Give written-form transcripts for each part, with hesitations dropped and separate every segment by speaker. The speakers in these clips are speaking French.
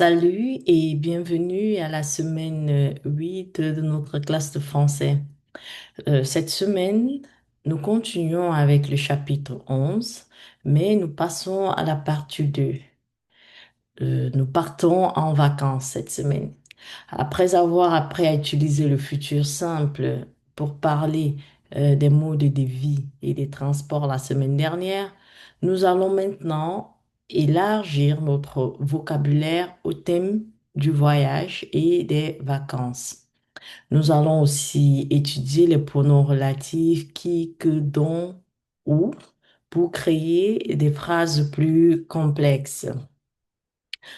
Speaker 1: Salut et bienvenue à la semaine 8 de notre classe de français. Cette semaine, nous continuons avec le chapitre 11, mais nous passons à la partie 2. Nous partons en vacances cette semaine. Après avoir appris à utiliser le futur simple pour parler des modes de vie et des transports la semaine dernière, nous allons maintenant élargir notre vocabulaire au thème du voyage et des vacances. Nous allons aussi étudier les pronoms relatifs qui, que, dont, ou pour créer des phrases plus complexes.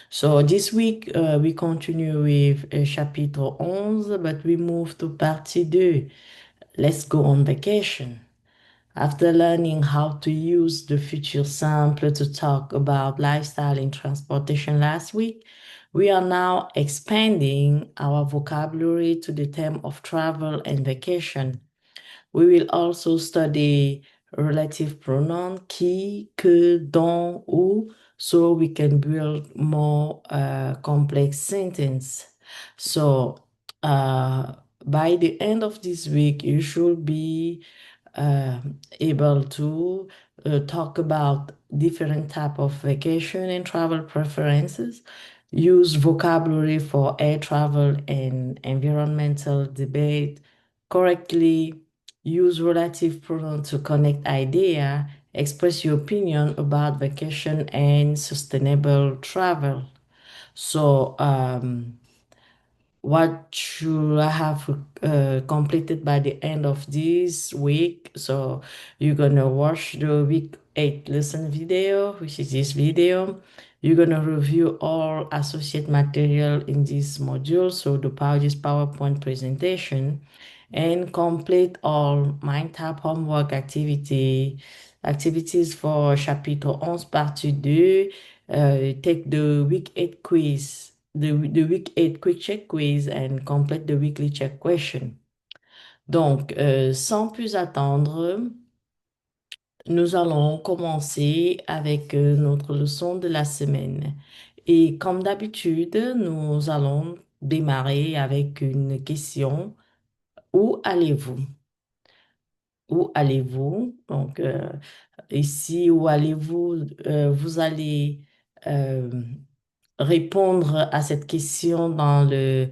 Speaker 1: So this week, we continue with chapitre 11, but we move to partie 2. Let's go on vacation. After learning how to use the future simple to talk about lifestyle and transportation last week, we are now expanding our vocabulary to the theme of travel and vacation. We will also study relative pronoun qui, que, dont, ou, so we can build more complex sentence. So by the end of this week, you should be uh, able to talk about different type of vacation and travel preferences, use vocabulary for air travel and environmental debate correctly, use relative pronoun to connect idea, express your opinion about vacation and sustainable travel. So, what should I have completed by the end of this week? So you're gonna watch the week 8 lesson video, which is this video. You're gonna review all associate material in this module, so this PowerPoint presentation, and complete all MindTap homework activities for chapitre 11 partie 2. Take the week 8 quiz, the week 8 quick check quiz and complete the weekly check question. Donc, sans plus attendre, nous allons commencer avec notre leçon de la semaine. Et comme d'habitude, nous allons démarrer avec une question. Où allez-vous? Où allez-vous? Donc, ici, où allez-vous? Vous allez répondre à cette question dans les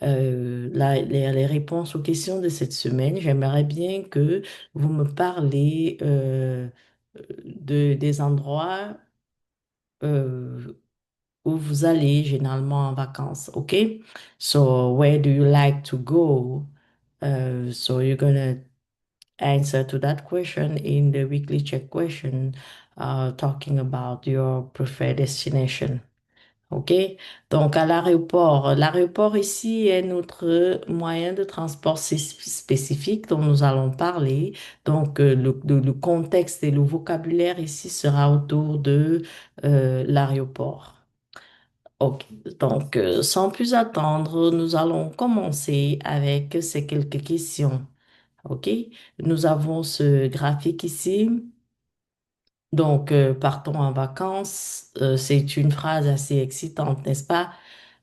Speaker 1: réponses aux questions de cette semaine. J'aimerais bien que vous me parlez des endroits euh, où vous allez généralement en vacances. OK? So, where do you like to go? So, you're gonna answer to that question in the weekly check question, talking about your preferred destination. OK? Donc, à l'aéroport. L'aéroport ici est notre moyen de transport spécifique dont nous allons parler. Donc, le contexte et le vocabulaire ici sera autour de l'aéroport. OK. Donc, sans plus attendre, nous allons commencer avec ces quelques questions. OK? Nous avons ce graphique ici. Donc, partons en vacances. C'est une phrase assez excitante, n'est-ce pas?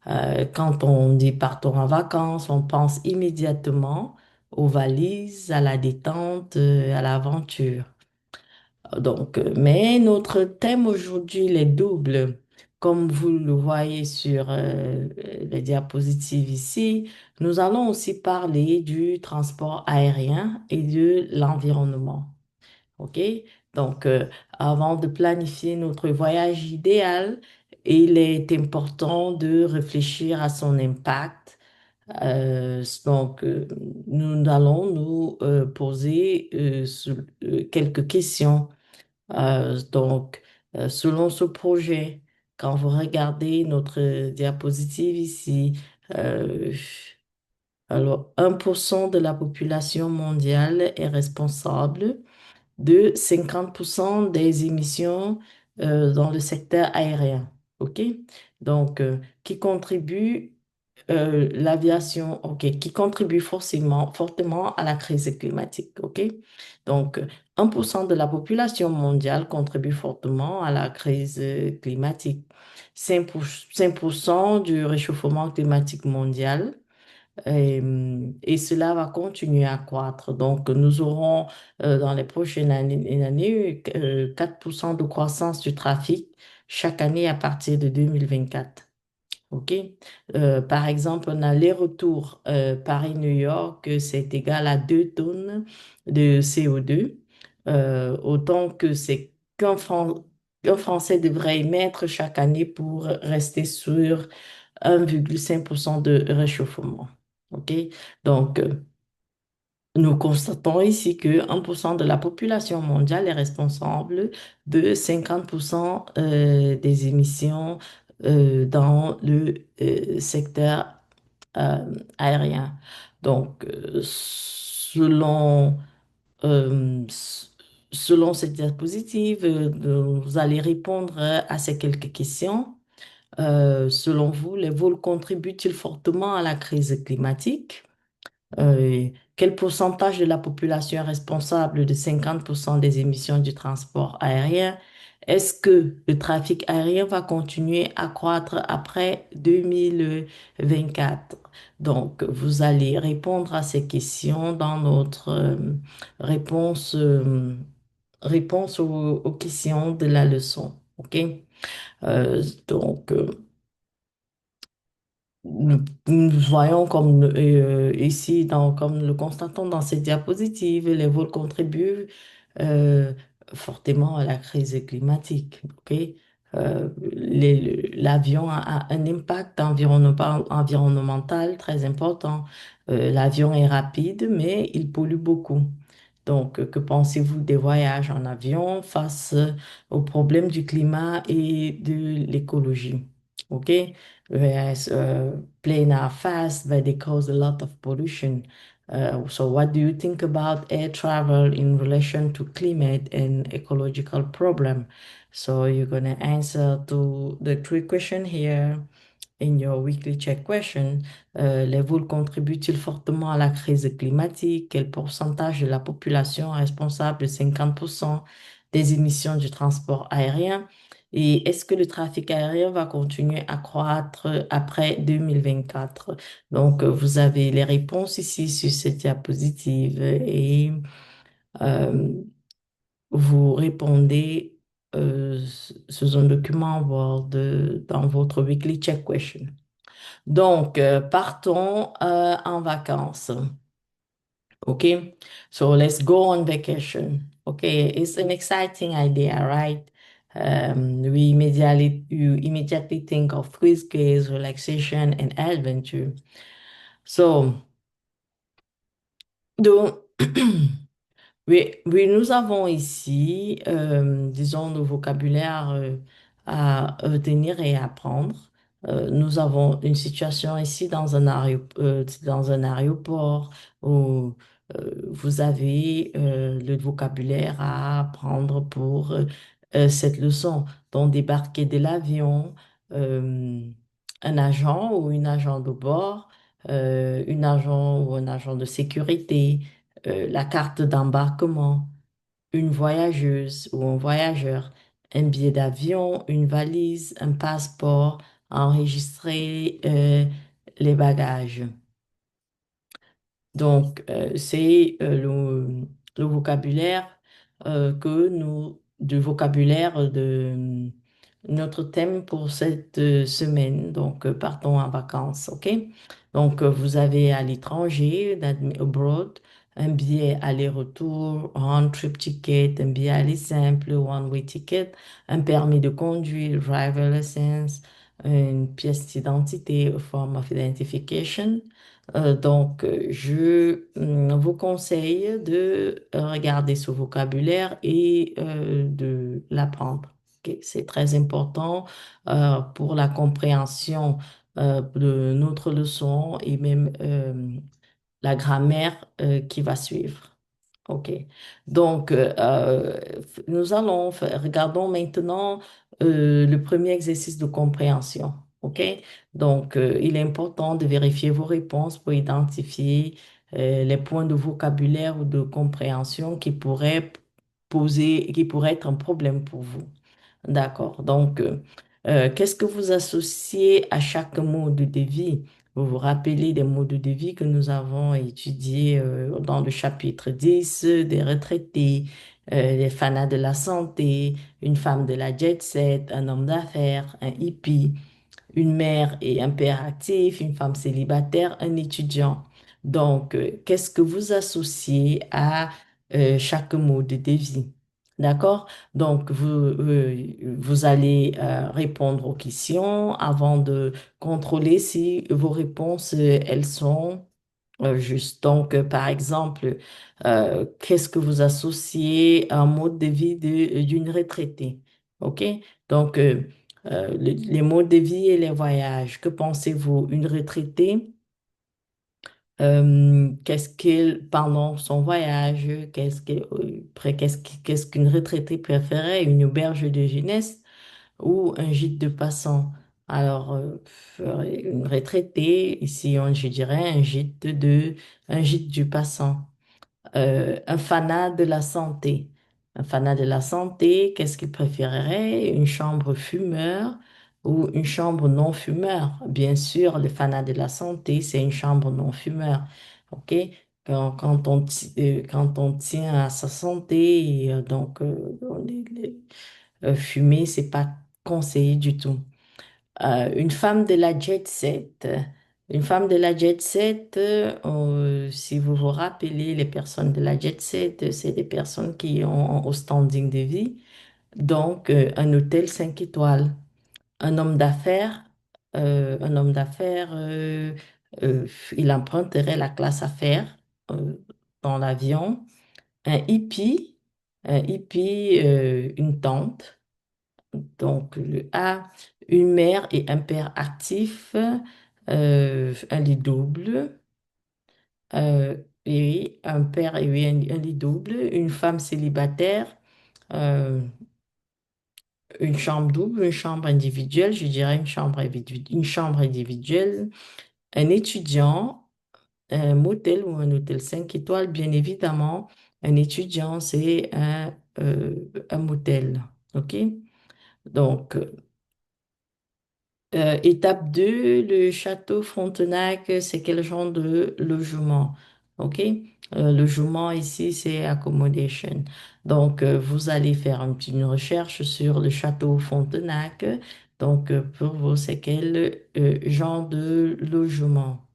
Speaker 1: Quand on dit partons en vacances, on pense immédiatement aux valises, à la détente, à l'aventure. Donc, mais notre thème aujourd'hui, il est double. Comme vous le voyez sur les diapositives ici, nous allons aussi parler du transport aérien et de l'environnement. OK? Donc, avant de planifier notre voyage idéal, il est important de réfléchir à son impact. Donc, nous allons nous poser quelques questions. Donc, selon ce projet, quand vous regardez notre diapositive ici, euh, alors 1% de la population mondiale est responsable de 50% des émissions dans le secteur aérien. OK? Donc, qui contribue. l'aviation, OK, qui contribue fortement à la crise climatique, OK? Donc, 1% de la population mondiale contribue fortement à la crise climatique. 5% du réchauffement climatique mondial, et cela va continuer à croître. Donc, nous aurons dans les prochaines années 4% de croissance du trafic chaque année à partir de 2024. OK? Par exemple, un aller-retour Paris-New York, c'est égal à 2 tonnes de CO2, autant que c'est qu'un Français devrait émettre chaque année pour rester sur 1,5% de réchauffement. OK? Donc, nous constatons ici que 1% de la population mondiale est responsable de 50% des émissions dans le secteur aérien. Donc, selon cette diapositive, vous allez répondre à ces quelques questions. Selon vous, les vols contribuent-ils fortement à la crise climatique? Quel pourcentage de la population est responsable de 50% des émissions du transport aérien? Est-ce que le trafic aérien va continuer à croître après 2024? Donc, vous allez répondre à ces questions dans notre réponse aux questions de la leçon. OK? Donc, nous voyons comme ici, comme le constatons dans cette diapositive, les vols contribuent euh, fortement à la crise climatique. Ok. L'avion a un impact environnemental très important. L'avion est rapide, mais il pollue beaucoup. Donc, que pensez-vous des voyages en avion face aux problèmes du climat et de l'écologie? OK? Whereas planes are fast, but they cause a lot of pollution. So, what do you think about air travel in relation to climate and ecological problem? So, you're going to answer to the three questions here in your weekly check question. Les vols contribuent-ils fortement à la crise climatique? Quel pourcentage de la population est responsable de 50% des émissions du transport aérien? Et est-ce que le trafic aérien va continuer à croître après 2024? Donc, vous avez les réponses ici sur cette diapositive et euh, vous répondez sous un document Word dans votre weekly check question. Donc, partons en vacances. Okay, so let's go on vacation. Okay, it's an exciting idea, right? You immediately think of whiskers, relaxation, and adventure. So, donc, oui, oui, nous avons ici, disons, le vocabulaire à retenir et à apprendre. Nous avons une situation ici dans un aéroport où vous avez le vocabulaire à apprendre pour cette leçon. Donc, débarquer de l'avion, euh, un agent ou une agent de bord, une agent ou un agent de sécurité, la carte d'embarquement, une voyageuse ou un voyageur, un billet d'avion, une valise, un passeport, enregistrer les bagages. Donc, c'est le vocabulaire du vocabulaire de notre thème pour cette semaine. Donc, partons en vacances, OK? Donc, vous avez à l'étranger, that means abroad, un billet aller-retour, un trip ticket, un billet aller simple, one-way ticket, un permis de conduire, driver license, une pièce d'identité, a form of identification. Donc, je vous conseille de regarder ce vocabulaire et de l'apprendre. Ok. C'est très important pour la compréhension de notre leçon et même la grammaire qui va suivre. OK. Donc, regardons maintenant le premier exercice de compréhension. OK? Donc, il est important de vérifier vos réponses pour identifier les points de vocabulaire ou de compréhension qui pourraient qui pourraient être un problème pour vous. D'accord. Donc, qu'est-ce que vous associez à chaque mode de vie? Vous vous rappelez des modes de vie que nous avons étudiés dans le chapitre 10 des retraités, les fanas de la santé, une femme de la jet set, un homme d'affaires, un hippie, une mère et un père actif, une femme célibataire, un étudiant. Donc, qu'est-ce que vous associez à chaque mode de vie? D'accord? Donc, vous allez répondre aux questions avant de contrôler si vos réponses, elles sont justes. Donc, par exemple, qu'est-ce que vous associez à un mode de vie d'une retraitée? OK? Donc, les modes de vie et les voyages. Que pensez-vous? Une retraitée, qu'est-ce qu'elle, pendant son voyage, qu'est-ce qu'une retraitée préférait? Une auberge de jeunesse ou un gîte de passants? Alors, une retraitée, ici, je dirais un gîte du passant. Un fanat de la santé. Un fanat de la santé, qu'est-ce qu'il préférerait? Une chambre fumeur ou une chambre non fumeur? Bien sûr, le fanat de la santé, c'est une chambre non fumeur. OK? Quand on tient à sa santé, donc fumer, c'est pas conseillé du tout. Une femme de la jet set. Une femme de la jet set, si vous vous rappelez, les personnes de la jet set, c'est des personnes qui ont au standing de vie. Donc, un hôtel 5 étoiles. Un homme d'affaires, un homme d'affaires, euh, il emprunterait la classe affaires dans l'avion. Un hippie, une tente. Donc, le A, une mère et un père actifs, un lit double, et un père et un lit double, une femme célibataire, euh, une chambre double, une chambre individuelle, je dirais une chambre individuelle, un étudiant, un motel ou un hôtel 5 étoiles, bien évidemment, un étudiant, c'est un motel. OK? Donc, étape 2, le château Frontenac, c'est quel genre de logement? OK? Logement ici, c'est accommodation. Donc, vous allez faire une recherche sur le château Frontenac. Donc, pour vous, c'est quel genre de logement?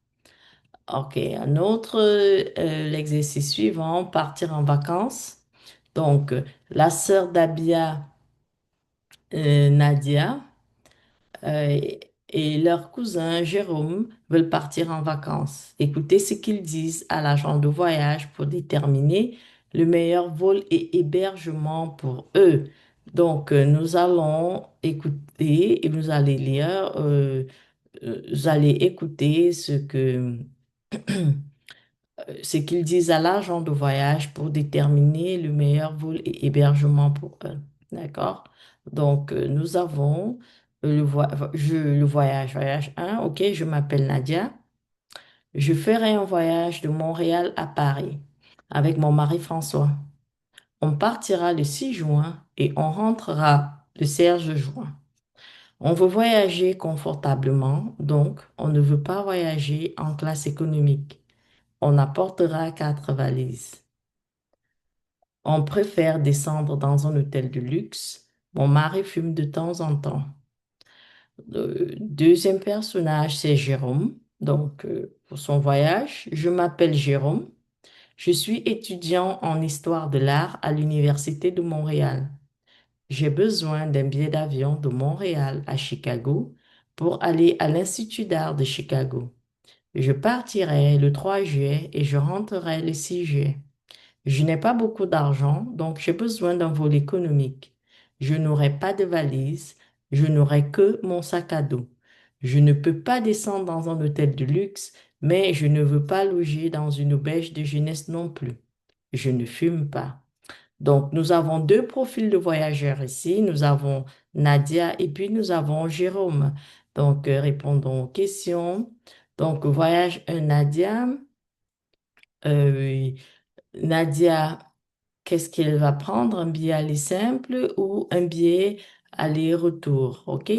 Speaker 1: OK. Un autre, l'exercice suivant, partir en vacances. Donc, la sœur d'Abia, Nadia, euh, et leur cousin Jérôme veulent partir en vacances. Écoutez ce qu'ils disent à l'agent de voyage pour déterminer le meilleur vol et hébergement pour eux. Donc, nous allons écouter et vous allez écouter ce qu'ils disent à l'agent de voyage pour déterminer le meilleur vol et hébergement pour eux. D'accord? Donc, nous avons voyage un. OK, je m'appelle Nadia. Je ferai un voyage de Montréal à Paris avec mon mari François. On partira le 6 juin et on rentrera le 16 juin. On veut voyager confortablement, donc on ne veut pas voyager en classe économique. On apportera 4 valises. On préfère descendre dans un hôtel de luxe. Mon mari fume de temps en temps. Le deuxième personnage, c'est Jérôme. Donc, pour son voyage, je m'appelle Jérôme. Je suis étudiant en histoire de l'art à l'Université de Montréal. J'ai besoin d'un billet d'avion de Montréal à Chicago pour aller à l'Institut d'art de Chicago. Je partirai le 3 juillet et je rentrerai le 6 juillet. Je n'ai pas beaucoup d'argent, donc j'ai besoin d'un vol économique. Je n'aurai pas de valise, je n'aurai que mon sac à dos. Je ne peux pas descendre dans un hôtel de luxe, mais je ne veux pas loger dans une auberge de jeunesse non plus. Je ne fume pas. Donc, nous avons deux profils de voyageurs ici. Nous avons Nadia et puis nous avons Jérôme. Donc, répondons aux questions. Donc, voyage un Nadia. Euh, Nadia, qu'est-ce qu'elle va prendre? Un billet aller simple ou un billet aller-retour? OK?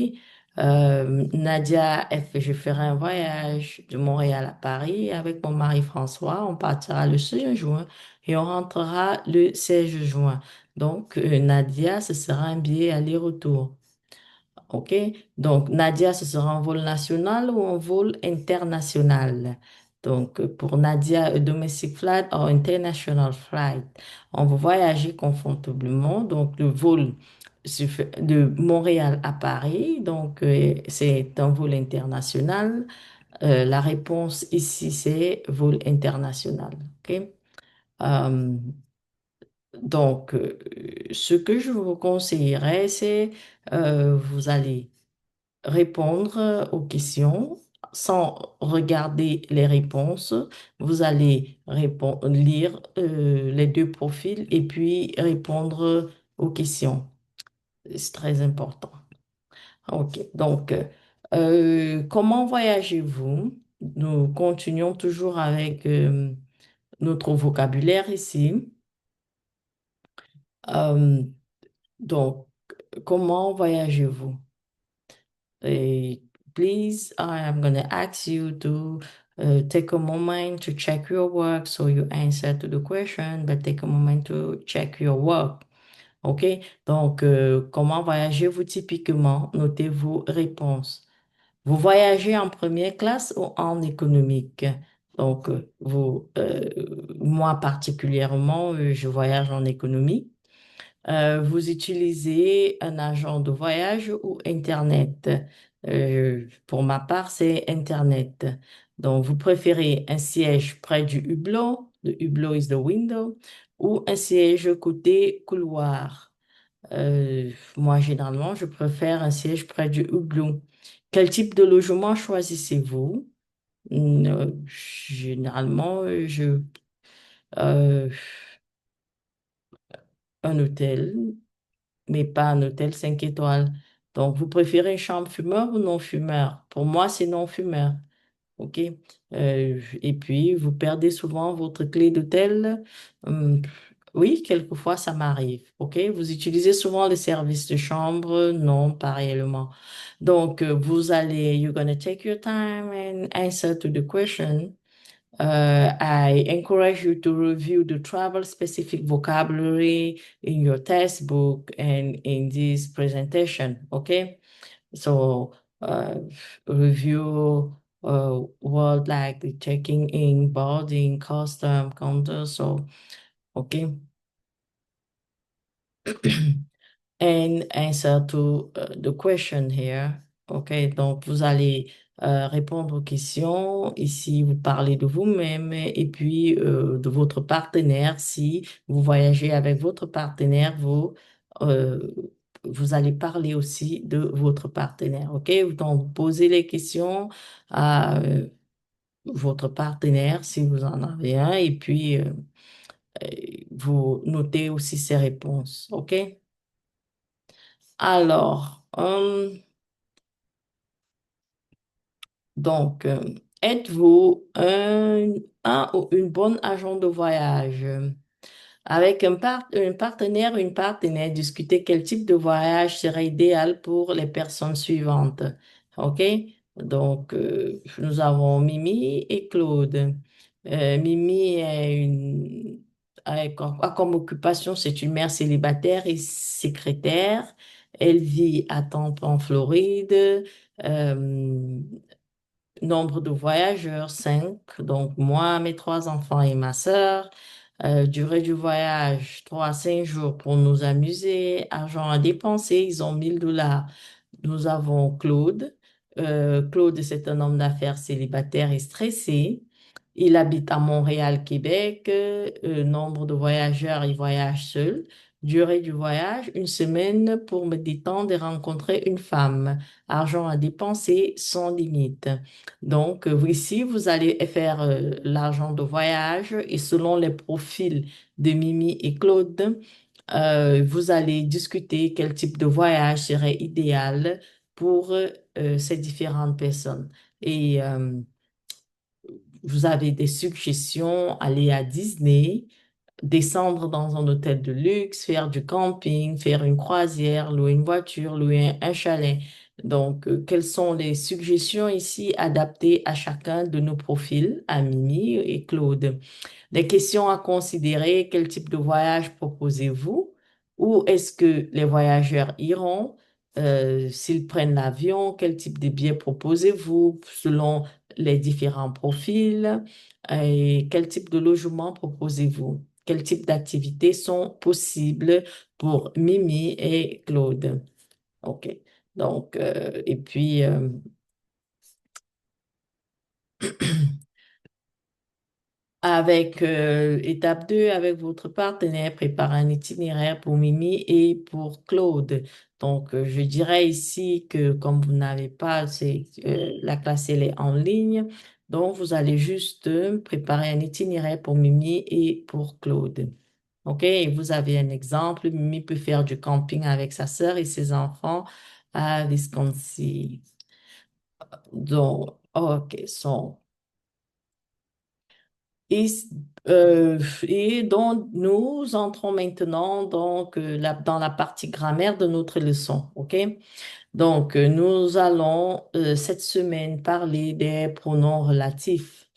Speaker 1: Nadia, je ferai un voyage de Montréal à Paris avec mon mari François. On partira le 6 juin et on rentrera le 16 juin. Donc, Nadia, ce sera un billet aller-retour. OK? Donc, Nadia, ce sera un vol national ou un vol international? Donc, pour Nadia, a domestic flight or international flight. On va voyager confortablement. Donc, le vol de Montréal à Paris. Donc, c'est un vol international. La réponse ici, c'est vol international. OK? Euh, donc, ce que je vous conseillerais, c'est vous allez répondre aux questions sans regarder les réponses. Vous allez lire les deux profils et puis répondre aux questions. C'est très important. OK. Donc, comment voyagez-vous? Nous continuons toujours avec notre vocabulaire ici. Euh, donc, comment voyagez-vous? Uh, Please, I am going to ask you to take a moment to check your work. So you answer to the question, but take a moment to check your work. OK? Donc, comment voyagez-vous typiquement? Notez vos réponses. Vous voyagez en première classe ou en économique? Donc, moi particulièrement, je voyage en économie. Vous utilisez un agent de voyage ou Internet? Pour ma part, c'est Internet. Donc, vous préférez un siège près du hublot, the hublot is the window, ou un siège côté couloir? Moi, généralement, je préfère un siège près du hublot. Quel type de logement choisissez-vous? Généralement, euh, un hôtel, mais pas un hôtel 5 étoiles. Donc, vous préférez une chambre fumeur ou non fumeur? Pour moi, c'est non fumeur. OK? Et puis, vous perdez souvent votre clé d'hôtel. Hum, oui, quelquefois, ça m'arrive. OK? Vous utilisez souvent les services de chambre? Non, pas réellement. Donc, vous allez, you're gonna take your time and answer to the question. I encourage you to review the travel specific vocabulary in your textbook and in this presentation. Okay, so review word like the checking in, boarding, custom, counter. So, okay. And answer to the question here. OK, donc vous allez répondre aux questions. Ici, vous parlez de vous-même et puis de votre partenaire. Si vous voyagez avec votre partenaire, euh, vous allez parler aussi de votre partenaire. OK, donc vous posez les questions à votre partenaire si vous en avez un et puis euh, vous notez aussi ses réponses. OK? Alors, donc, êtes-vous un ou une bonne agent de voyage? Avec un partenaire ou une partenaire, discutez quel type de voyage serait idéal pour les personnes suivantes. OK? Donc, nous avons Mimi et Claude. Mimi a comme occupation, c'est une mère célibataire et secrétaire. Elle vit à Tampa, en Floride. Euh, Nombre de voyageurs, 5. Donc, moi, mes trois enfants et ma sœur. Durée du voyage, 3 à 5 jours pour nous amuser. Argent à dépenser, ils ont 1000 $. Nous avons Claude. Claude, c'est un homme d'affaires célibataire et stressé. Il habite à Montréal, Québec. Nombre de voyageurs, il voyage seul. Durée du voyage, 1 semaine pour me détendre et rencontrer une femme. Argent à dépenser sans limite. Donc, ici, vous allez faire l'argent de voyage et selon les profils de Mimi et Claude, vous allez discuter quel type de voyage serait idéal pour ces différentes personnes. Et vous avez des suggestions, aller à Disney, descendre dans un hôtel de luxe, faire du camping, faire une croisière, louer une voiture, louer un chalet. Donc, quelles sont les suggestions ici adaptées à chacun de nos profils, à Mimi et Claude? Les questions à considérer, quel type de voyage proposez-vous? Où est-ce que les voyageurs iront? S'ils prennent l'avion, quel type de billets proposez-vous selon les différents profils? Et quel type de logement proposez-vous? Quel type d'activités sont possibles pour Mimi et Claude? OK. Donc, et puis, avec étape 2, avec votre partenaire, préparez un itinéraire pour Mimi et pour Claude. Donc, je dirais ici que comme vous n'avez pas, la classe elle est en ligne, donc vous allez juste préparer un itinéraire pour Mimi et pour Claude. OK? Et vous avez un exemple, Mimi peut faire du camping avec sa sœur et ses enfants à Wisconsin. Donc, OK, Et, et donc, nous entrons maintenant donc, dans la partie grammaire de notre leçon. OK? Donc, nous allons cette semaine parler des pronoms relatifs.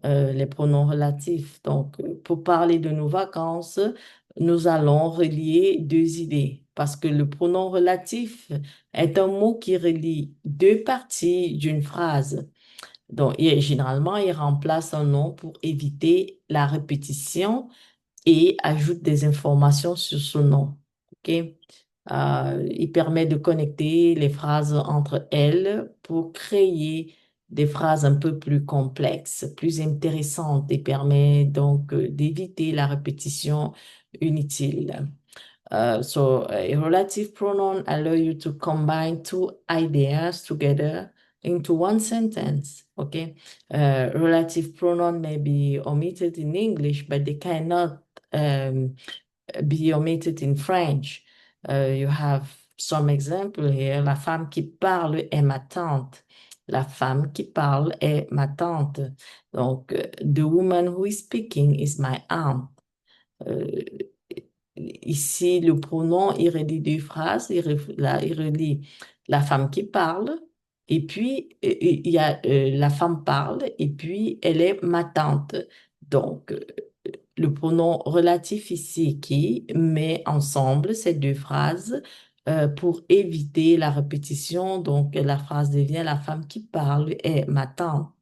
Speaker 1: Les pronoms relatifs. Donc, pour parler de nos vacances, nous allons relier deux idées. Parce que le pronom relatif est un mot qui relie deux parties d'une phrase. Donc, généralement, il remplace un nom pour éviter la répétition et ajoute des informations sur ce nom. OK? Il permet de connecter les phrases entre elles pour créer des phrases un peu plus complexes, plus intéressantes et permet donc d'éviter la répétition inutile. So a relative pronoun allow you to combine two ideas together into one sentence. Okay. Relative pronoun may be omitted in English, but they cannot be omitted in French. You have some example here. La femme qui parle est ma tante. La femme qui parle est ma tante. Donc, the woman who is speaking is my aunt. Euh, Ici, le pronom, il relie deux phrases. Il relie la femme qui parle, et puis il y a la femme parle, et puis elle est ma tante. Donc, le pronom relatif ici qui met ensemble ces deux phrases pour éviter la répétition. Donc, la phrase devient la femme qui parle est ma tante.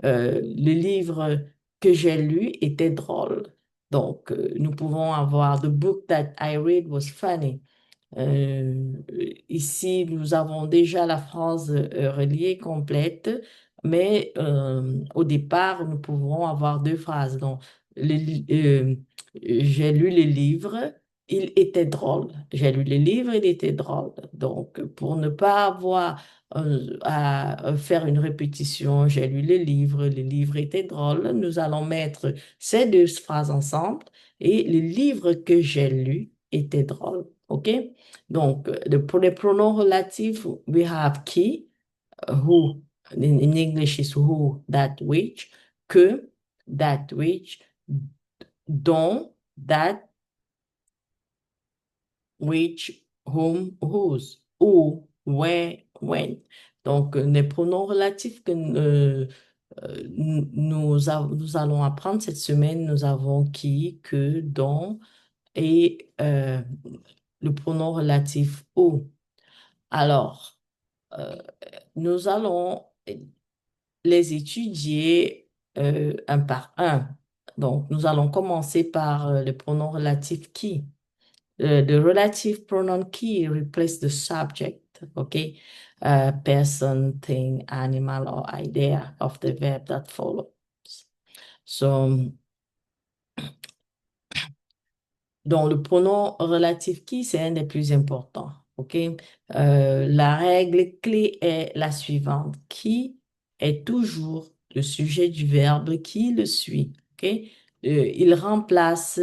Speaker 1: Le livre que j'ai lu était drôle. Donc, nous pouvons avoir The book that I read was funny. Euh, Ici, nous avons déjà la phrase reliée complète, mais au départ, nous pouvons avoir deux phrases. Donc, j'ai lu les livres, il était drôle. J'ai lu les livres, il était drôle. Donc, pour ne pas avoir à faire une répétition, j'ai lu les livres étaient drôles, nous allons mettre ces deux phrases ensemble et les livres que j'ai lus étaient drôles. OK? Donc, pour les pronoms relatifs, we have qui, who, in English is who, that, which, que, that, which, dont, that, which, whom, whose, où, where, when. Donc, les pronoms relatifs que nous allons apprendre cette semaine, nous avons qui, que, dont et le pronom relatif où. Alors, euh, nous allons les étudier un par un. Donc, nous allons commencer par le pronom relatif qui. The relative pronoun qui replace the subject, okay? Person, thing, animal, or idea of the verb that follows. So, donc, le pronom relatif qui, c'est un des plus importants. OK? La règle clé est la suivante. Qui est toujours le sujet du verbe qui le suit. OK? Il remplace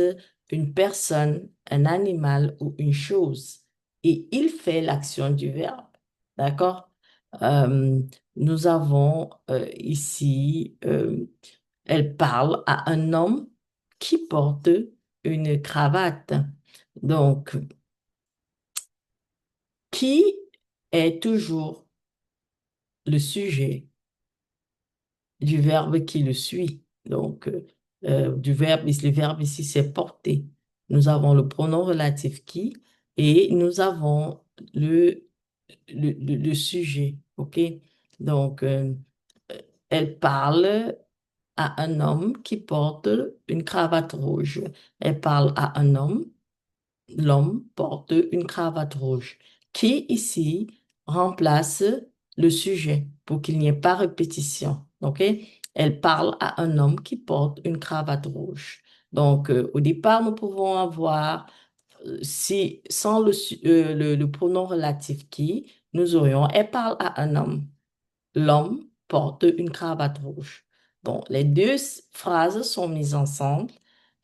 Speaker 1: une personne, un animal ou une chose. Et il fait l'action du verbe. D'accord? Euh, Nous avons ici, elle parle à un homme qui porte une cravate. Donc, qui est toujours le sujet du verbe qui le suit. Donc, le verbe ici, c'est porter. Nous avons le pronom relatif qui et nous avons le sujet. OK? Donc, elle parle à un homme qui porte une cravate rouge. Elle parle à un homme. L'homme porte une cravate rouge, qui ici remplace le sujet pour qu'il n'y ait pas répétition. OK? Elle parle à un homme qui porte une cravate rouge. Donc, au départ, nous pouvons avoir, si, sans le pronom relatif qui, nous aurions, elle parle à un homme. L'homme porte une cravate rouge. Donc, les deux phrases sont mises ensemble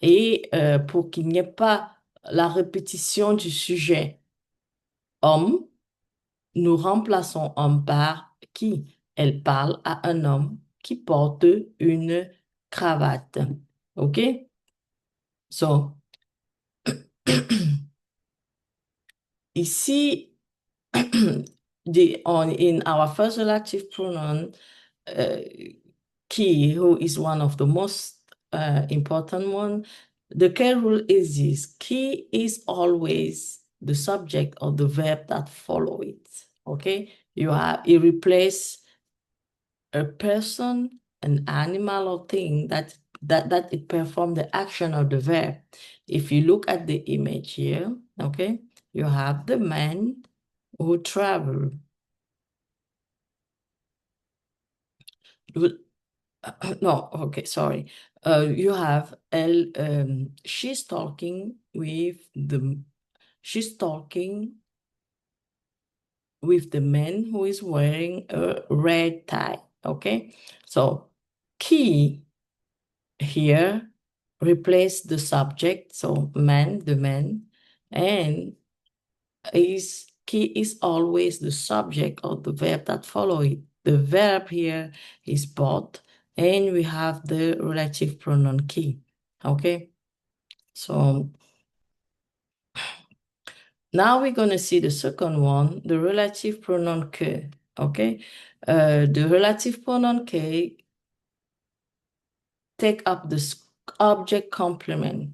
Speaker 1: et pour qu'il n'y ait pas la répétition du sujet homme, nous remplaçons homme par qui? Elle parle à un homme qui porte une cravate. OK? So, ici, in our first relative pronoun, uh, key, who is one of the most important one, the key rule is this: key is always the subject of the verb that follow it. Okay, you replace a person, an animal, or thing that it perform the action of the verb. If you look at the image here, okay, you have the man who travel. No, okay, sorry. You have she's talking with the man who is wearing a red tie. Okay, so key here replace the subject, so man, the man, and is key is always the subject of the verb that follow it. The verb here is bought, and we have the relative pronoun key. Okay, so now we're going to see the second one, the relative pronoun que. Okay, the relative pronoun que take up the object complement,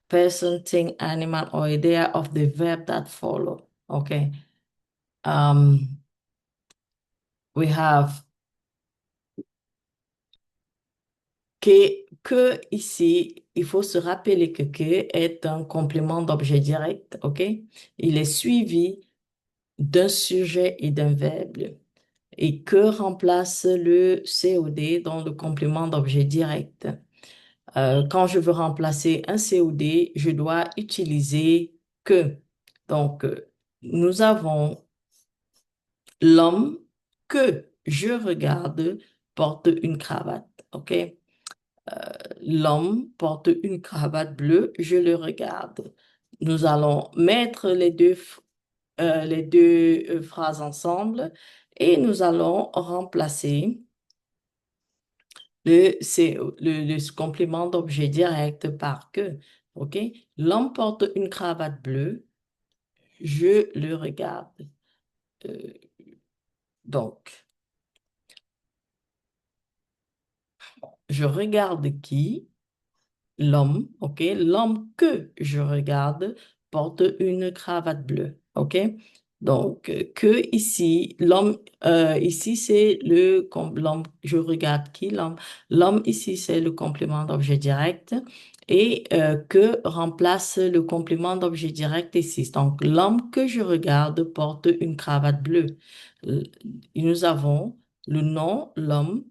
Speaker 1: person, thing, animal, or idea of the verb that follow. Okay, um, we have que ici, il faut se rappeler que est un complément d'objet direct, OK? Il est suivi d'un sujet et d'un verbe. Et que remplace le COD, dans le complément d'objet direct. Quand je veux remplacer un COD, je dois utiliser que. Donc, nous avons l'homme que je regarde porte une cravate, OK? L'homme porte une cravate bleue, je le regarde. Nous allons mettre les deux phrases ensemble et nous allons remplacer le complément d'objet direct par que. OK? L'homme porte une cravate bleue, je le regarde. Euh, donc, je regarde qui? L'homme, OK? L'homme que je regarde porte une cravate bleue, OK? Donc, que ici, l'homme, ici, c'est l'homme, je regarde qui? L'homme. L'homme ici, c'est le complément d'objet direct et que remplace le complément d'objet direct ici. Donc, l'homme que je regarde porte une cravate bleue. Euh, Nous avons le nom, l'homme.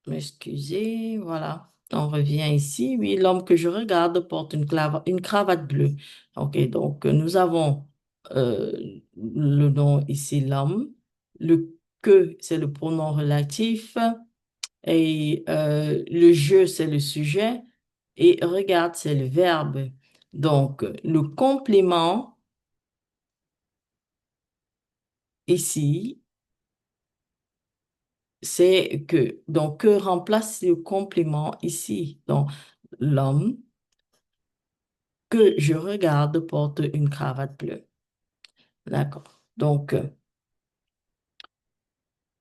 Speaker 1: Excusez, voilà. On revient ici. Oui, l'homme que je regarde porte une cravate bleue. OK, donc nous avons le nom ici, l'homme. Le que, c'est le pronom relatif. Et le je, c'est le sujet. Et regarde, c'est le verbe. Donc, le complément ici, c'est que. Donc, que remplace le complément ici. Donc, l'homme que je regarde porte une cravate bleue. D'accord. Donc,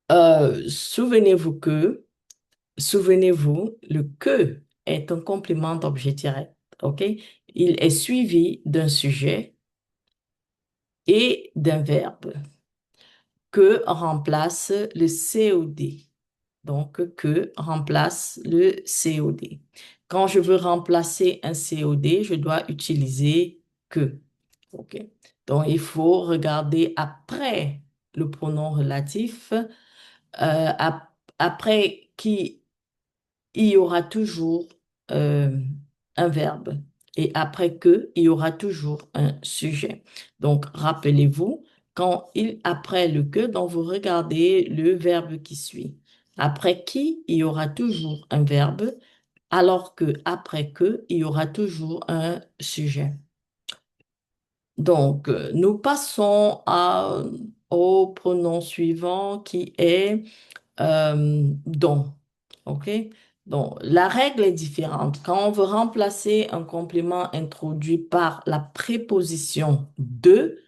Speaker 1: souvenez-vous que, souvenez-vous, le que est un complément d'objet direct. OK? Il est suivi d'un sujet et d'un verbe. Que remplace le COD. Donc, que remplace le COD. Quand je veux remplacer un COD, je dois utiliser que. OK. Donc, il faut regarder après le pronom relatif, après qui il y aura toujours euh, un verbe. Et après que, il y aura toujours un sujet. Donc, rappelez-vous, après le que, donc vous regardez le verbe qui suit. Après qui, il y aura toujours un verbe, alors que après que, il y aura toujours un sujet. Donc, nous passons au pronom suivant qui est dont. OK? Donc, la règle est différente. Quand on veut remplacer un complément introduit par la préposition de,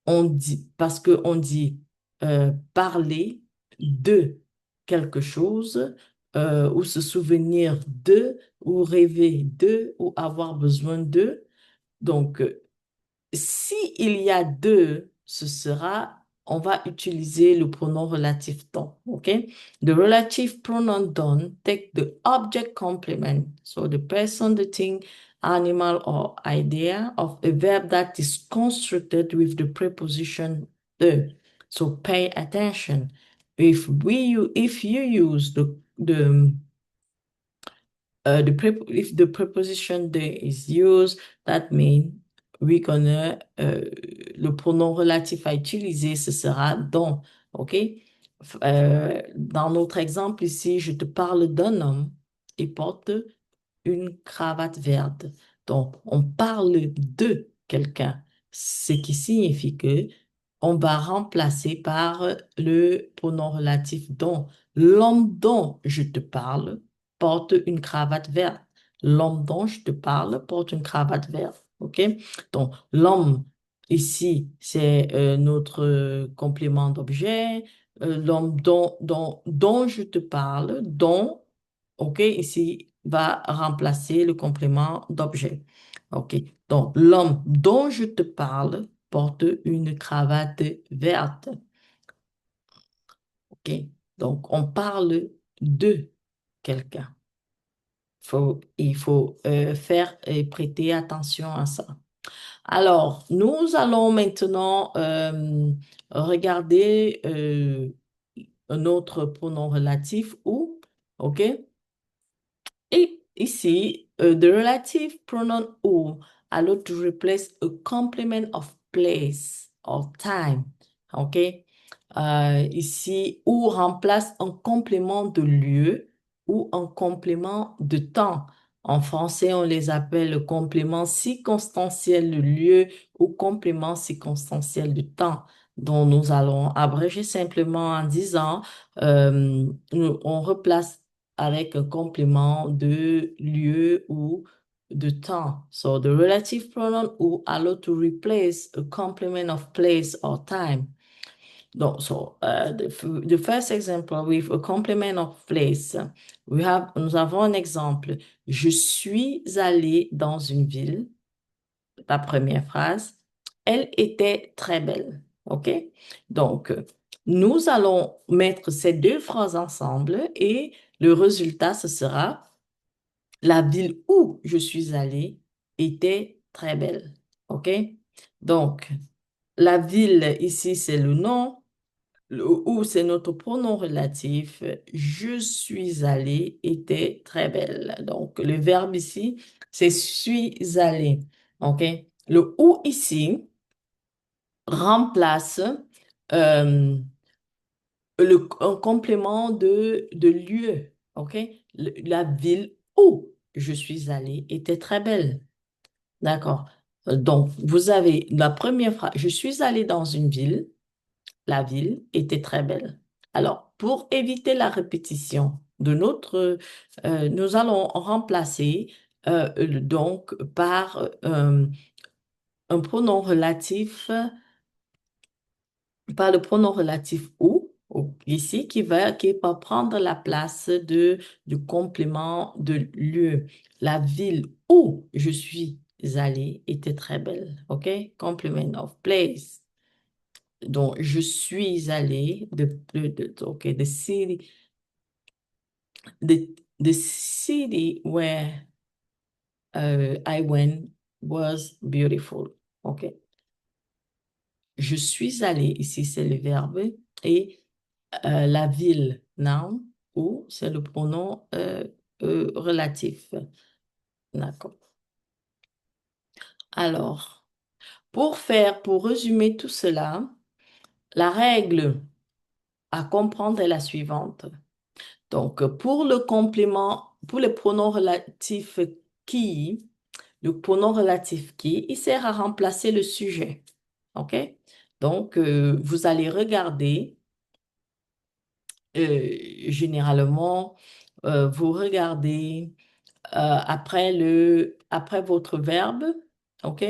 Speaker 1: on dit, parce qu'on dit parler de quelque chose, ou se souvenir de, ou rêver de, ou avoir besoin de. Donc, si il y a deux, on va utiliser le pronom relatif don, OK? The relative pronoun don take the object complement, so the person, the thing, animal, or idea of a verb that is constructed with the preposition the. So pay attention. If you use if the preposition de is used, that means le pronom relatif à utiliser, ce sera don, OK? Dans notre exemple ici, je te parle d'un homme et porte une cravate verte. Donc, on parle de quelqu'un, ce qui signifie que on va remplacer par le pronom relatif dont. L'homme dont je te parle porte une cravate verte. L'homme dont je te parle porte une cravate verte. OK? Donc, l'homme, ici, c'est notre complément d'objet. L'homme dont je te parle, dont, OK, ici, va remplacer le complément d'objet. OK. Donc, l'homme dont je te parle porte une cravate verte. OK. Donc, on parle de quelqu'un. Il faut faire et prêter attention à ça. Alors, nous allons maintenant regarder un autre pronom relatif ou, OK? Et ici, the relative pronoun ou allow to replace a complement of place or time. OK? Ici, ou remplace un complément de lieu ou un complément de temps. En français, on les appelle le complément circonstanciel de lieu ou complément circonstanciel de temps, dont nous allons abréger simplement en disant, on replace avec un complément de lieu ou de temps. So the relative pronoun ou allow to replace a complement of place or time. Donc, the first example with a complement of place, nous avons un exemple. Je suis allé dans une ville. La première phrase. Elle était très belle. OK? Donc, nous allons mettre ces deux phrases ensemble et le résultat, ce sera la ville où je suis allée était très belle. OK? Donc, la ville ici, c'est le nom. Le où, c'est notre pronom relatif. Je suis allée était très belle. Donc, le verbe ici, c'est suis allé. OK? Le où ici remplace euh, un complément de lieu. OK? La ville où je suis allée était très belle. D'accord. Donc, vous avez la première phrase, je suis allée dans une ville. la ville était très belle. Alors, pour éviter la répétition de nous allons remplacer donc par un pronom relatif, par le pronom relatif ou, ici, qui va prendre la place du complément de lieu. La ville où je suis allée était très belle. OK? Complement of place. Donc, je suis allée OK, the, the city where I went was beautiful. OK? Je suis allée, ici, c'est le verbe, et la ville, noun, ou c'est le pronom relatif. D'accord. Alors, pour résumer tout cela, la règle à comprendre est la suivante. Donc, pour le pronom relatif qui, le pronom relatif qui, il sert à remplacer le sujet. OK? Donc, vous allez regarder, généralement, vous regardez après votre verbe. OK?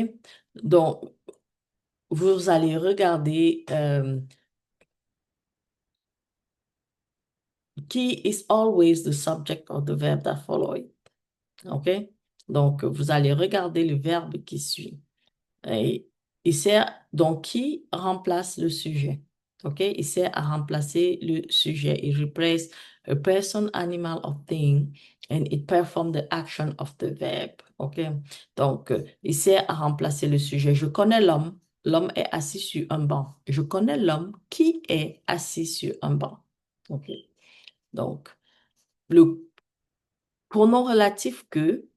Speaker 1: Donc, vous allez regarder qui is always the subject of the verb that follow it. OK? Donc, vous allez regarder le verbe qui suit. Et donc, qui remplace le sujet? OK? Il sert à remplacer le sujet. Il replace a person, animal, or thing, and it performs the action of the verb. OK? Donc, il sert à remplacer le sujet. Je connais l'homme. L'homme est assis sur un banc. Je connais l'homme qui est assis sur un banc. OK? Donc, le pronom relatif que,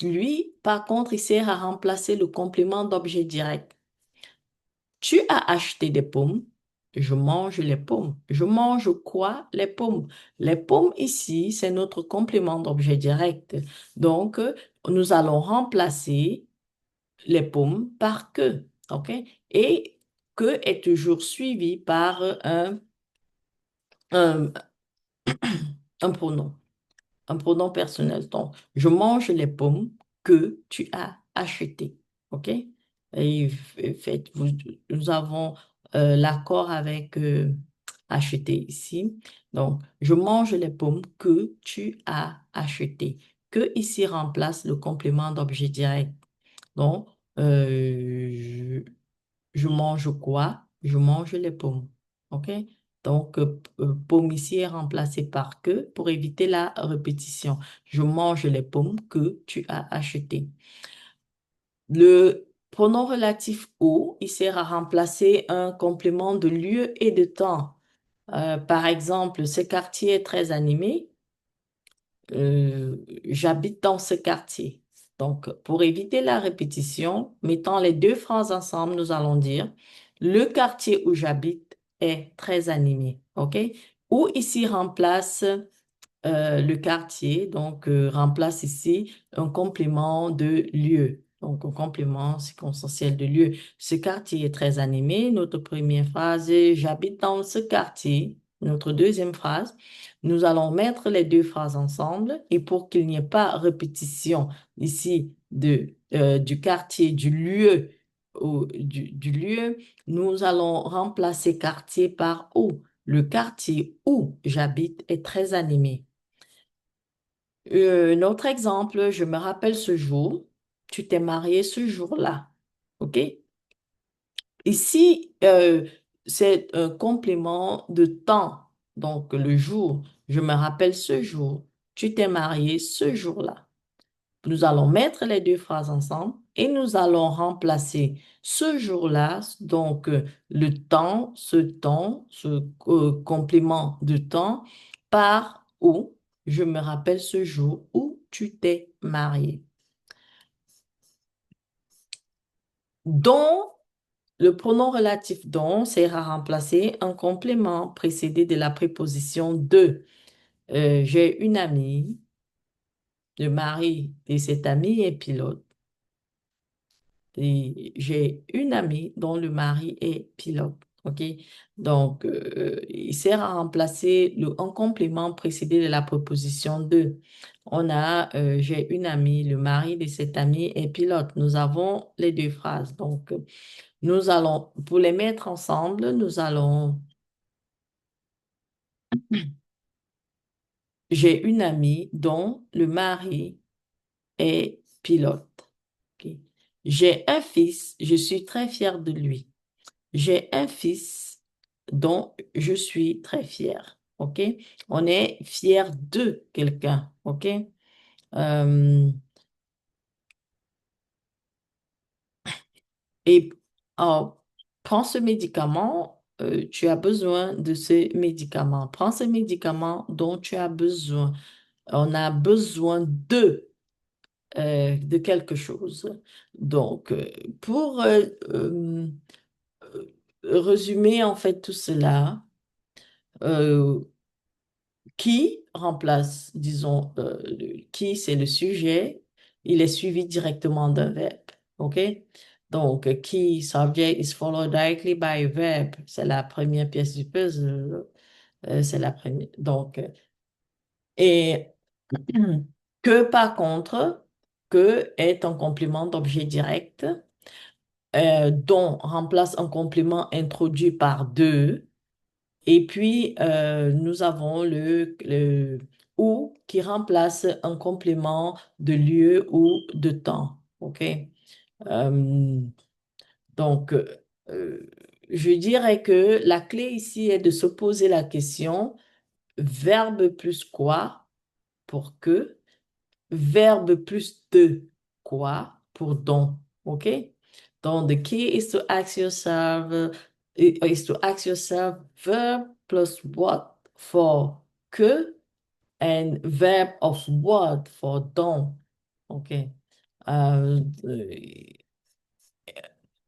Speaker 1: lui, par contre, il sert à remplacer le complément d'objet direct. Tu as acheté des pommes. Je mange les pommes. Je mange quoi? Les pommes. Les pommes ici, c'est notre complément d'objet direct. Donc, nous allons remplacer les pommes par que. OK? Et que est toujours suivi par un, un pronom. Un pronom personnel. Donc, je mange les pommes que tu as achetées. OK? Et nous avons l'accord avec acheter ici. Donc, je mange les pommes que tu as achetées. Que ici remplace le complément d'objet direct. Donc, je mange quoi? Je mange les pommes. OK? Donc, pomme ici est remplacé par que pour éviter la répétition. Je mange les pommes que tu as achetées. Le pronom relatif au, il sert à remplacer un complément de lieu et de temps. Par exemple, ce quartier est très animé. J'habite dans ce quartier. Donc, pour éviter la répétition, mettant les deux phrases ensemble, nous allons dire, le quartier où j'habite est très animé. OK? Ou ici remplace le quartier, donc remplace ici un complément de lieu. Donc, un complément circonstanciel de lieu. Ce quartier est très animé. Notre première phrase est j'habite dans ce quartier. Notre deuxième phrase, nous allons mettre les deux phrases ensemble et pour qu'il n'y ait pas répétition ici du quartier, du lieu, du lieu, nous allons remplacer quartier par où. Le quartier où j'habite est très animé. Un autre exemple, je me rappelle ce jour, tu t'es marié ce jour-là. OK? Ici, c'est un complément de temps. Donc, le jour, je me rappelle ce jour, tu t'es marié ce jour-là. Nous allons mettre les deux phrases ensemble et nous allons remplacer ce jour-là, donc ce complément de temps, par où. Je me rappelle ce jour où tu t'es marié. Dont, le pronom relatif dont sert à remplacer un complément précédé de la préposition de. J'ai une amie, le mari de cette amie est pilote. Et j'ai une amie dont le mari est pilote. OK? Donc, il sert à remplacer un complément précédé de la proposition 2. On a, j'ai une amie, le mari de cette amie est pilote. Nous avons les deux phrases. Donc, nous allons, pour les mettre ensemble, nous allons, j'ai une amie dont le mari est pilote. OK? J'ai un fils, je suis très fière de lui. J'ai un fils dont je suis très fière. OK? On est fier de quelqu'un. OK? Euh, et oh, prends ce médicament, tu as besoin de ce médicament. Prends ce médicament dont tu as besoin. On a besoin de quelque chose. Donc, pour résumer en fait tout cela, euh, qui remplace, disons, qui c'est le sujet, il est suivi directement d'un verbe. OK? Donc, qui, subject is followed directly by a verb. C'est la première pièce du puzzle. C'est la première. Donc, et que par contre, que est un complément d'objet direct, dont remplace un complément introduit par deux. Et puis, nous avons le ou qui remplace un complément de lieu ou de temps. OK? Euh, donc, je dirais que la clé ici est de se poser la question, verbe plus quoi pour que, verbe plus de quoi pour dont. OK? Donc, the key is to ask yourself, verb plus what for que and verb of what for dont. OK.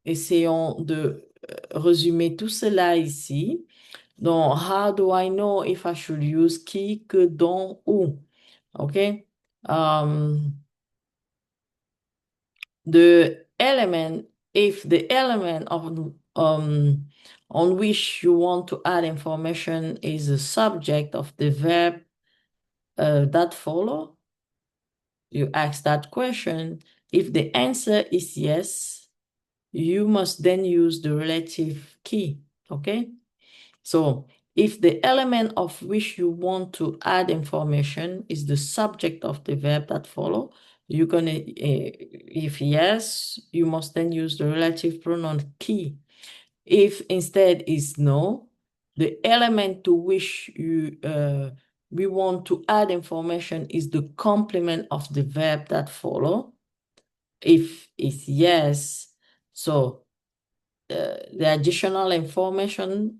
Speaker 1: Essayons de résumer tout cela ici. Donc, how do I know if I should use qui, que, dont, ou? OK. Um, the element, if the element of on which you want to add information is the subject of the verb that follow, you ask that question. If the answer is yes, you must then use the relative key. Okay? So if the element of which you want to add information is the subject of the verb that follow, you're gonna, if yes, you must then use the relative pronoun qui. If instead is no, the element to which we want to add information is the complement of the verb that follow. If it's yes, so the additional information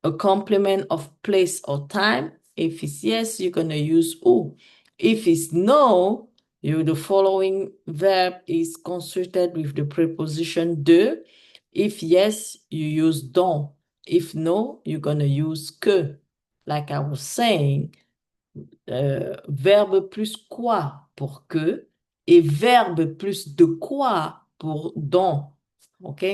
Speaker 1: a complement of place or time. If it's yes, you're going to use ou. If it's no, the following verb is consulted with the preposition de. If yes, you use dont. If no, you're going to use que. Like I was saying, verbe plus quoi pour que et verbe plus de quoi pour dont. OK?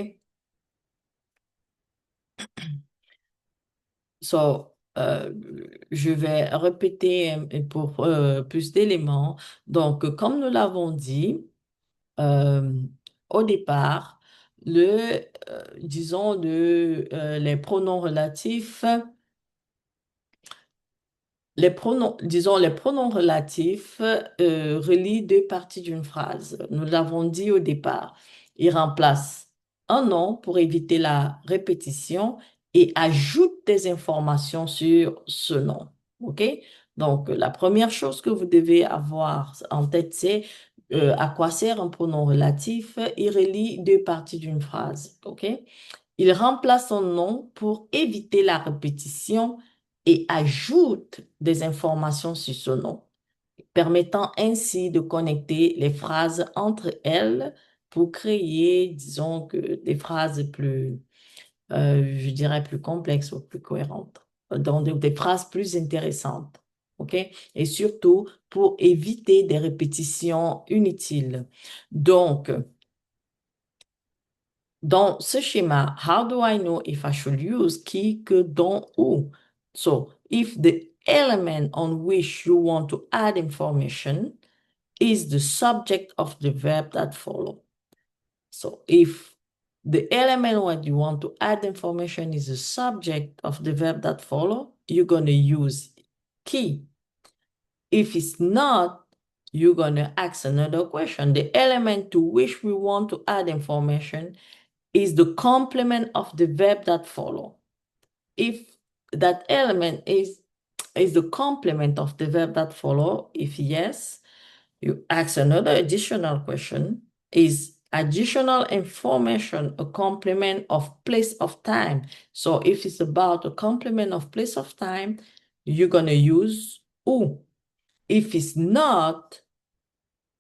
Speaker 1: So, je vais répéter pour plus d'éléments. Donc, comme nous l'avons dit euh, au départ, disons, les pronoms relatifs disons, les pronoms relatifs relient deux parties d'une phrase. Nous l'avons dit au départ. Ils remplacent un nom pour éviter la répétition et ajoutent des informations sur ce nom. OK? Donc, la première chose que vous devez avoir en tête, c'est à quoi sert un pronom relatif? Il relie deux parties d'une phrase. OK? Il remplace son nom pour éviter la répétition et ajoute des informations sur ce nom, permettant ainsi de connecter les phrases entre elles pour créer, disons que des phrases plus, je dirais, plus complexes ou plus cohérentes, donc des phrases plus intéressantes. OK? Et surtout pour éviter des répétitions inutiles. Donc, Dans ce schéma, how do I know if I should use qui, que, dont, ou? So, if the element on which you want to add information is the subject of the verb that follow. So, if the element when you want to add information is the subject of the verb that follow, you're going to use qui. If it's not, you're going to ask another question. The element to which we want to add information is the complement of the verb that follow. If that element is the complement of the verb that follow, if yes, you ask another additional question. Is additional information a complement of place of time? So if it's about a complement of place of time, you're going to use ou. If it's not,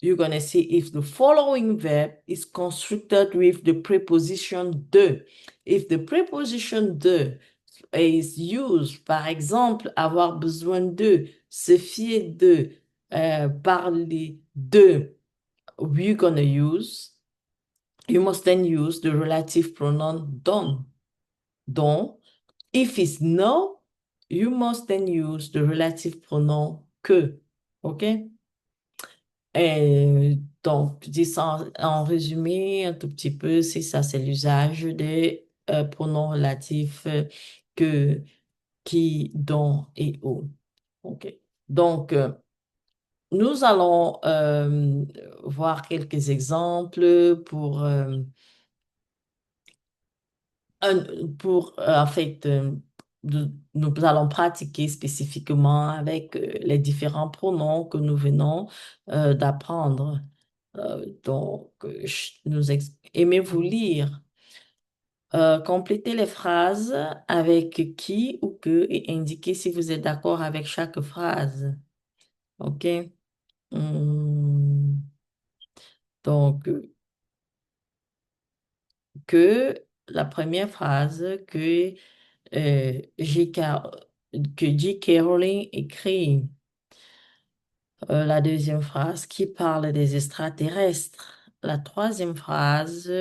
Speaker 1: you're going to see if the following verb is constructed with the preposition de. If the preposition de is used, par exemple, avoir besoin de, se fier de, parler de, we're going to use, you must then use the relative pronoun don. Don. If it's no, you must then use the relative pronoun que. OK? Et donc, je dis ça en résumé un tout petit peu, c'est ça, c'est l'usage des pronoms relatifs que, qui, dont et où. OK. Donc, nous allons voir quelques exemples en fait, nous allons pratiquer spécifiquement avec les différents pronoms que nous venons d'apprendre. Donc, aimez-vous lire? Complétez les phrases avec qui ou que et indiquez si vous êtes d'accord avec chaque phrase. OK? Hum, donc, que la première phrase J.K. que J.K. Rowling écrit. La deuxième phrase qui parle des extraterrestres. La troisième phrase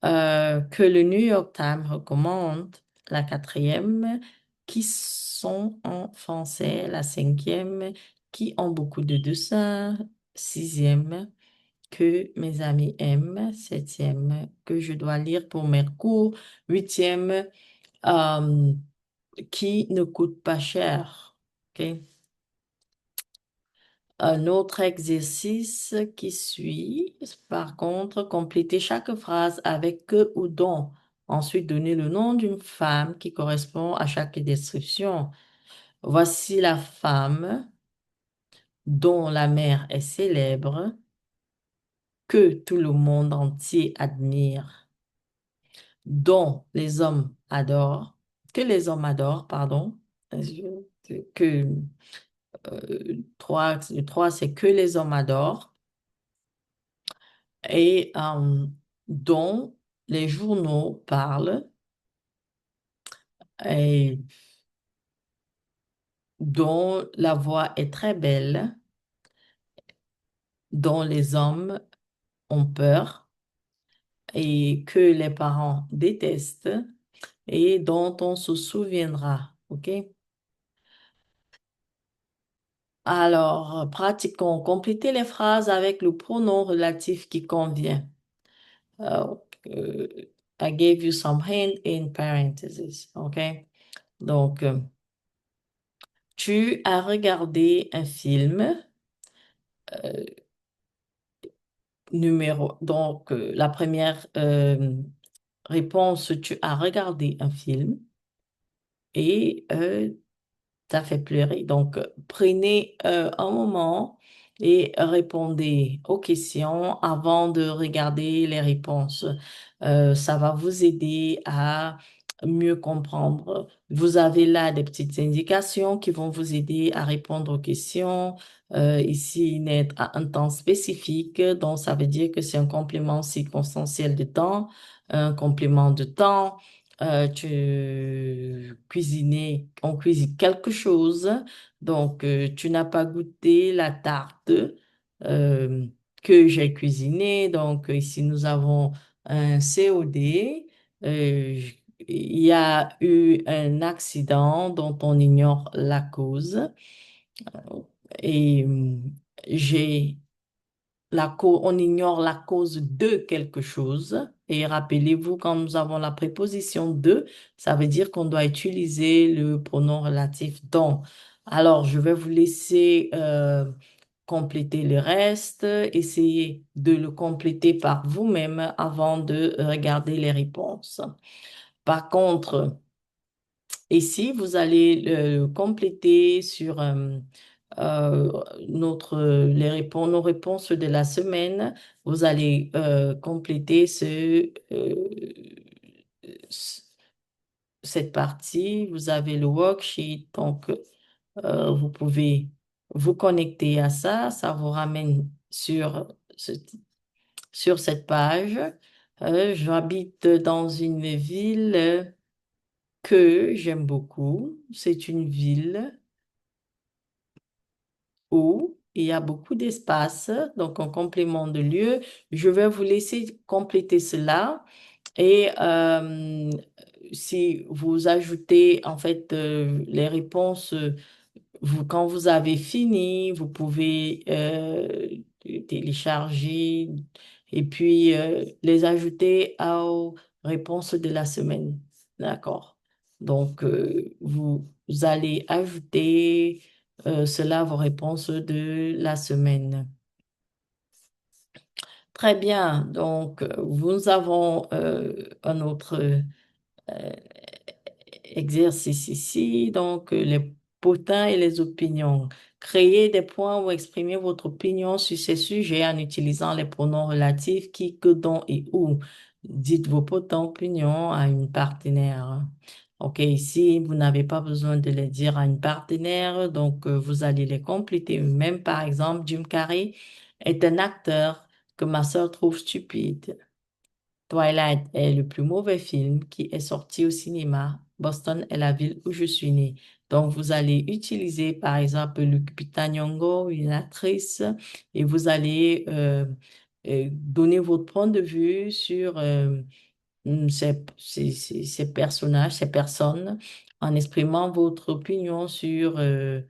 Speaker 1: que le New York Times recommande. La quatrième qui sont en français. La cinquième qui ont beaucoup de dessins. Sixième que mes amis aiment. Septième que je dois lire pour mes cours. Huitième euh, qui ne coûte pas cher. OK? Un autre exercice qui suit, par contre, compléter chaque phrase avec que ou dont. Ensuite, donner le nom d'une femme qui correspond à chaque description. Voici la femme dont la mère est célèbre, que tout le monde entier admire, dont les hommes adorent, que les hommes adorent, pardon. Que, trois, c'est que les hommes adorent. Et dont les journaux parlent et dont la voix est très belle, dont les hommes ont peur et que les parents détestent et dont on se souviendra. OK? Alors, pratiquons. Complétez les phrases avec le pronom relatif qui convient. Euh, euh, I gave you some hint in parentheses. OK? Donc, tu as regardé un film donc la première réponse, tu as regardé un film et ça fait pleurer. Donc, prenez un moment et répondez aux questions avant de regarder les réponses. Ça va vous aider à mieux comprendre. Vous avez là des petites indications qui vont vous aider à répondre aux questions. Ici, il est à un temps spécifique, donc ça veut dire que c'est un complément circonstanciel de temps, un complément de temps tu cuisinais, on cuisine quelque chose, donc tu n'as pas goûté la tarte euh, que j'ai cuisinée. Donc ici nous avons un COD. Il y a eu un accident dont on ignore la cause. Et j'ai on ignore la cause de quelque chose. Et rappelez-vous, quand nous avons la préposition de, ça veut dire qu'on doit utiliser le pronom relatif dont. Alors, je vais vous laisser compléter le reste. Essayez de le compléter par vous-même avant de regarder les réponses. Par contre, ici, vous allez le compléter sur nos réponses de la semaine. Vous allez compléter ce- cette partie. Vous avez le worksheet, donc vous pouvez vous connecter à ça. Ça vous ramène sur cette page. J'habite dans une ville que j'aime beaucoup. C'est une ville où il y a beaucoup d'espace, donc en complément de lieu. Je vais vous laisser compléter cela et si vous ajoutez en fait les réponses, quand vous avez fini, vous pouvez télécharger et puis les ajouter aux réponses de la semaine. D'accord? Donc, vous allez ajouter cela à vos réponses de la semaine. Très bien. Donc, nous avons un autre euh, exercice ici, donc les potins et les opinions. Créez des points ou exprimez votre opinion sur ces sujets en utilisant les pronoms relatifs qui, que, dont et où. Dites vos potins opinions à une partenaire. OK, ici, vous n'avez pas besoin de les dire à une partenaire, donc vous allez les compléter. Même par exemple, Jim Carrey est un acteur que ma sœur trouve stupide. Twilight est le plus mauvais film qui est sorti au cinéma. Boston est la ville où je suis née. Donc, vous allez utiliser, par exemple, Lupita Nyong'o, une actrice, et vous allez donner votre point de vue sur ces personnages, ces personnes, en exprimant votre opinion sur euh,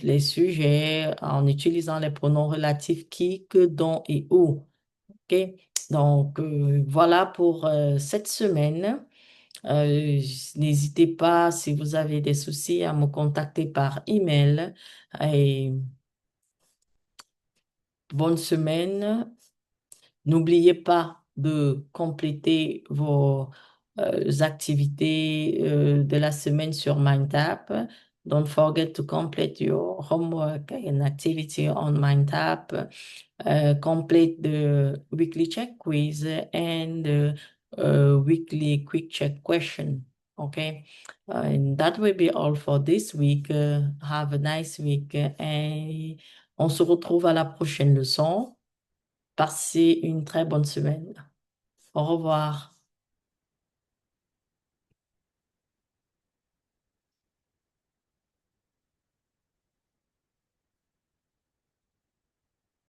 Speaker 1: les sujets, en utilisant les pronoms relatifs qui, que, dont et où. OK? Donc, voilà pour cette semaine. N'hésitez pas, si vous avez des soucis, à me contacter par email. Et bonne semaine. N'oubliez pas de compléter vos activités de la semaine sur MindTap. Don't forget to complete your homework and activity on MindTap. Complete the weekly check quiz and the weekly quick check question. Okay. And that will be all for this week. Have a nice week. Et on se retrouve à la prochaine leçon. Passez une très bonne semaine. Au revoir.